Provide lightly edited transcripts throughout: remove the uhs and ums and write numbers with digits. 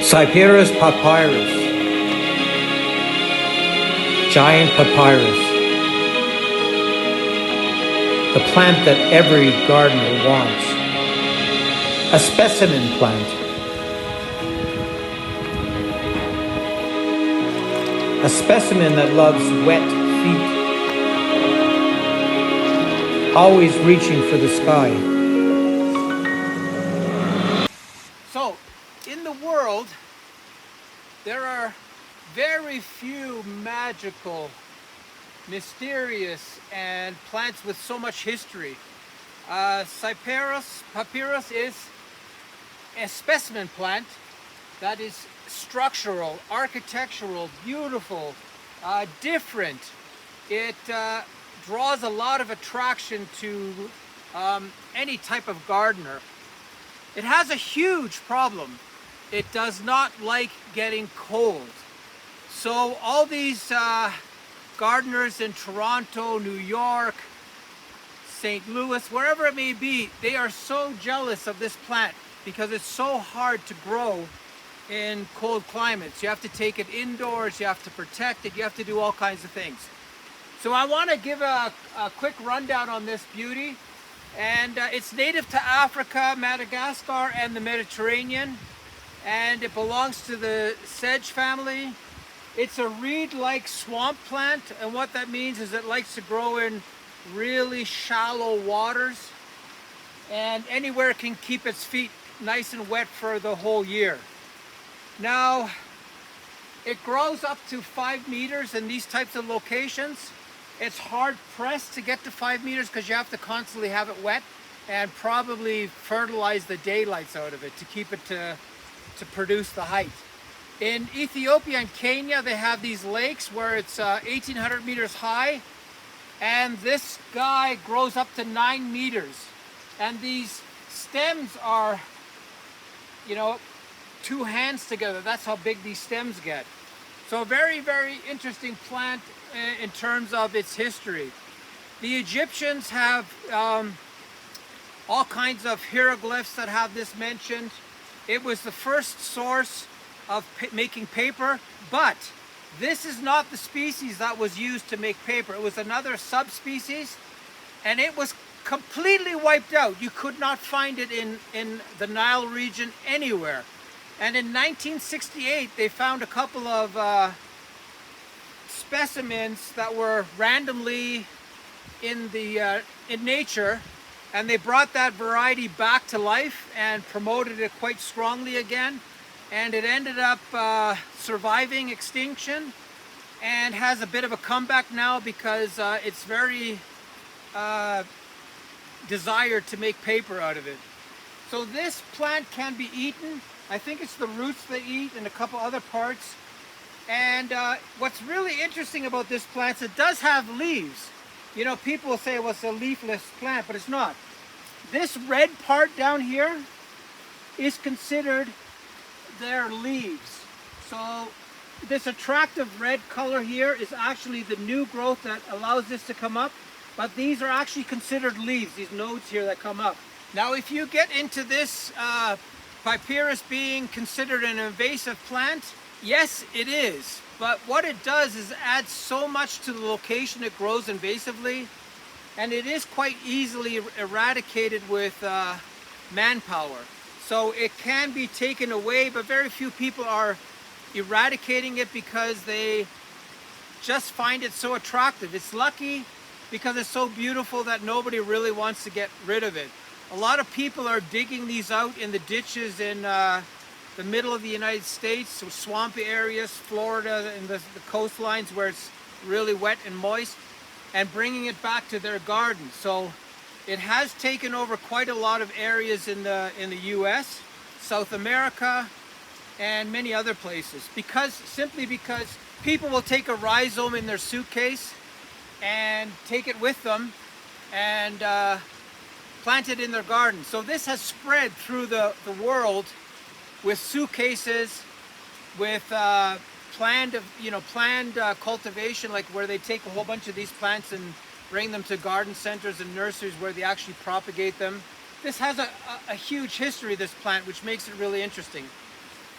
Cyperus Papyrus, giant papyrus, the plant that every gardener wants, a specimen plant, a specimen that loves wet feet, always reaching for the sky. So, in the world, there are very few magical, mysterious, and plants with so much history. Cyperus Papyrus is a specimen plant that is structural, architectural, beautiful, different. It draws a lot of attraction to any type of gardener. It has a huge problem. It does not like getting cold. So all these gardeners in Toronto, New York, St. Louis, wherever it may be, they are so jealous of this plant because it's so hard to grow in cold climates. You have to take it indoors, you have to protect it, you have to do all kinds of things. So I want to give a quick rundown on this beauty. And it's native to Africa, Madagascar, and the Mediterranean. And it belongs to the sedge family. It's a reed-like swamp plant, and what that means is it likes to grow in really shallow waters, and anywhere it can keep its feet nice and wet for the whole year. Now, it grows up to 5 meters in these types of locations. It's hard pressed to get to 5 meters because you have to constantly have it wet and probably fertilize the daylights out of it to keep it to produce the height. In Ethiopia and Kenya, they have these lakes where it's 1,800 meters high, and this guy grows up to 9 meters. And these stems are, 2 hands together. That's how big these stems get. So a very, very interesting plant in terms of its history. The Egyptians have all kinds of hieroglyphs that have this mentioned. It was the first source of making paper, but this is not the species that was used to make paper. It was another subspecies, and it was completely wiped out. You could not find it in the Nile region anywhere. And in 1968, they found a couple of specimens that were randomly in nature, and they brought that variety back to life and promoted it quite strongly again, and it ended up surviving extinction and has a bit of a comeback now because it's very desired to make paper out of it. So this plant can be eaten. I think it's the roots they eat and a couple other parts. And what's really interesting about this plant is it does have leaves. People will say, well, it's a leafless plant, but it's not. This red part down here is considered their leaves. So this attractive red color here is actually the new growth that allows this to come up. But these are actually considered leaves, these nodes here that come up. Now, if you get into this papyrus being considered an invasive plant, yes, it is. But what it does is add so much to the location it grows invasively, and it is quite easily eradicated with manpower. So it can be taken away, but very few people are eradicating it because they just find it so attractive. It's lucky because it's so beautiful that nobody really wants to get rid of it. A lot of people are digging these out in the ditches in the middle of the United States, so swampy areas, Florida, and the coastlines where it's really wet and moist, and bringing it back to their gardens. So it has taken over quite a lot of areas in the US, South America, and many other places, simply because people will take a rhizome in their suitcase and take it with them and plant it in their garden. So this has spread through the world with suitcases, with planned cultivation, like where they take a whole bunch of these plants and bring them to garden centers and nurseries where they actually propagate them. This has a huge history, this plant, which makes it really interesting.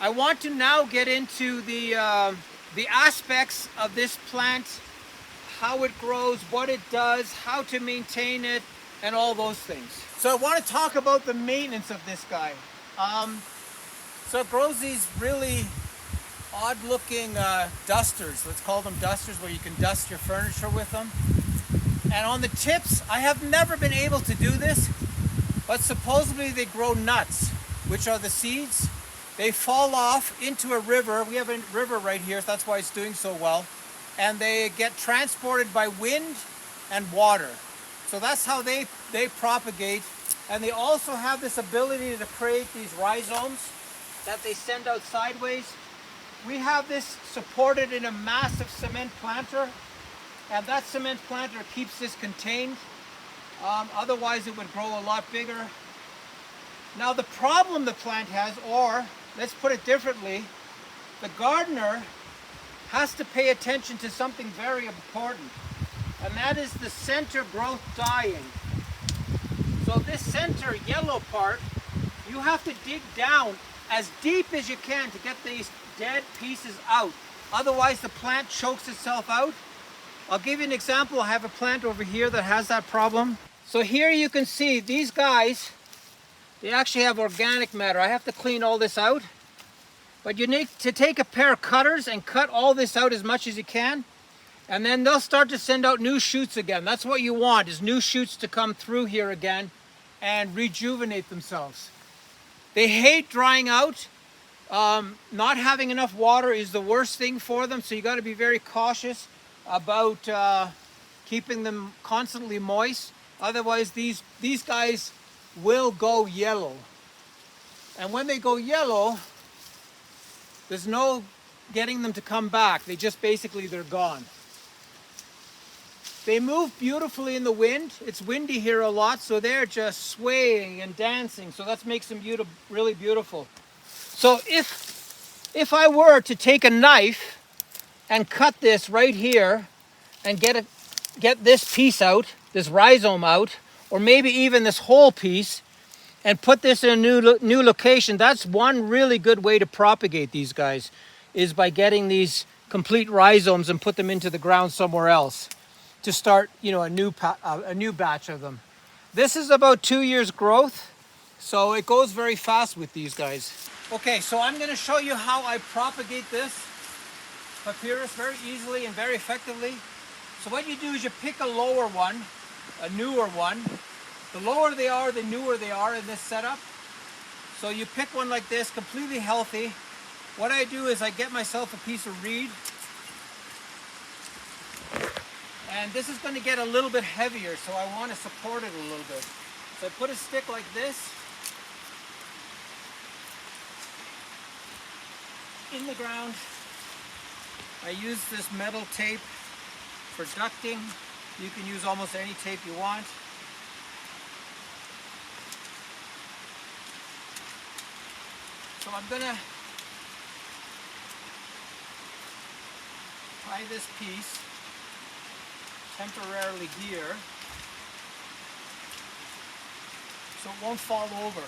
I want to now get into the aspects of this plant, how it grows, what it does, how to maintain it, and all those things. So I want to talk about the maintenance of this guy. So it grows these really odd-looking dusters. Let's call them dusters, where you can dust your furniture with them. And on the tips, I have never been able to do this, but supposedly they grow nuts, which are the seeds. They fall off into a river. We have a river right here, so that's why it's doing so well. And they get transported by wind and water. So that's how they propagate. And they also have this ability to create these rhizomes that they send out sideways. We have this supported in a massive cement planter, and that cement planter keeps this contained. Otherwise it would grow a lot bigger. Now the problem the plant has, or let's put it differently, the gardener has to pay attention to something very important, and that is the center growth dying. So this center yellow part, you have to dig down as deep as you can to get these dead pieces out. Otherwise the plant chokes itself out. I'll give you an example. I have a plant over here that has that problem. So here you can see these guys, they actually have organic matter. I have to clean all this out. But you need to take a pair of cutters and cut all this out as much as you can. And then they'll start to send out new shoots again. That's what you want, is new shoots to come through here again and rejuvenate themselves. They hate drying out. Not having enough water is the worst thing for them, so you got to be very cautious about keeping them constantly moist. Otherwise these guys will go yellow. And when they go yellow, there's no getting them to come back. They just basically, they're gone. They move beautifully in the wind. It's windy here a lot, so they're just swaying and dancing. So that makes them really beautiful. So if I were to take a knife and cut this right here and get this piece out, this rhizome out, or maybe even this whole piece, and put this in a new location, that's one really good way to propagate these guys, is by getting these complete rhizomes and put them into the ground somewhere else to start, you know, a new batch of them. This is about 2 years growth, so it goes very fast with these guys. Okay, so I'm going to show you how I propagate this papyrus very easily and very effectively. So what you do is you pick a lower one, a newer one. The lower they are, the newer they are in this setup. So you pick one like this, completely healthy. What I do is I get myself a piece of reed. And this is going to get a little bit heavier, so I want to support it a little bit. So I put a stick like this in the ground. I use this metal tape for ducting. You can use almost any tape you want. So I'm going to tie this piece temporarily here so it won't fall over.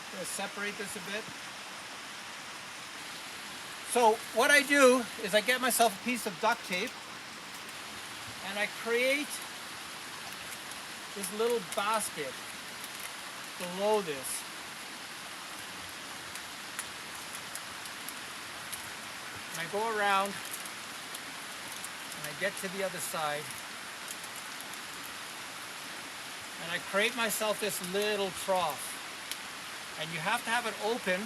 I'm going to separate this a bit. So what I do is I get myself a piece of duct tape and I create this little basket below this. And I go around and I get to the other side and I create myself this little trough. And you have to have it open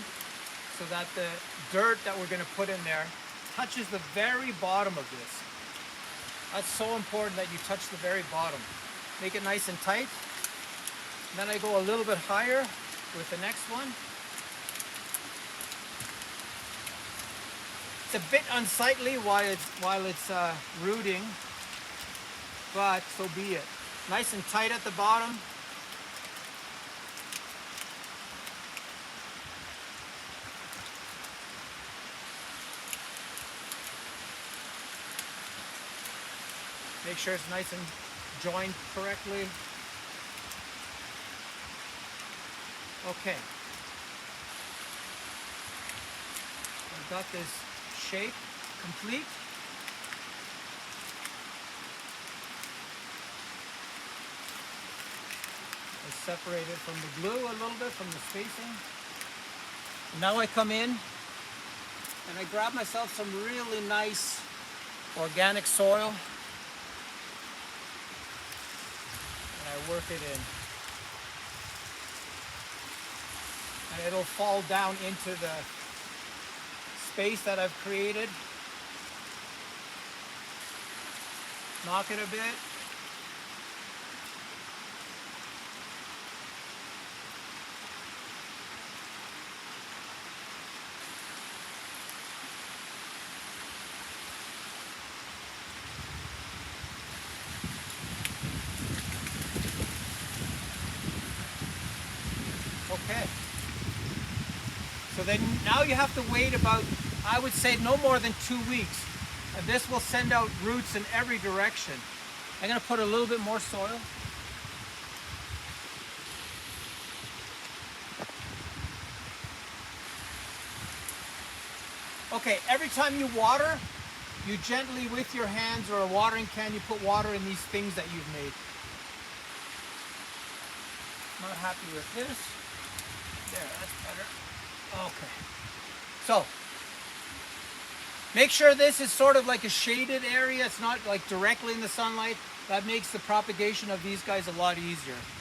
so that the dirt that we're going to put in there touches the very bottom of this. That's so important that you touch the very bottom. Make it nice and tight. And then I go a little bit higher with the next one. It's a bit unsightly while it's rooting, but so be it. Nice and tight at the bottom. Make sure it's nice and joined correctly. Okay. I've got this shape complete. I separate it from the glue a little bit, from the spacing. Now I come in and I grab myself some really nice organic soil and I work it in. And it'll fall down into the space that I've created. Knock it a bit. Okay. So then now you have to wait about, I would say, no more than 2 weeks. And this will send out roots in every direction. I'm going to put a little bit more soil. Okay, every time you water, you gently with your hands or a watering can, you put water in these things that you've made. Not happy with this. There, that's better. Okay. So, make sure this is sort of like a shaded area. It's not like directly in the sunlight. That makes the propagation of these guys a lot easier.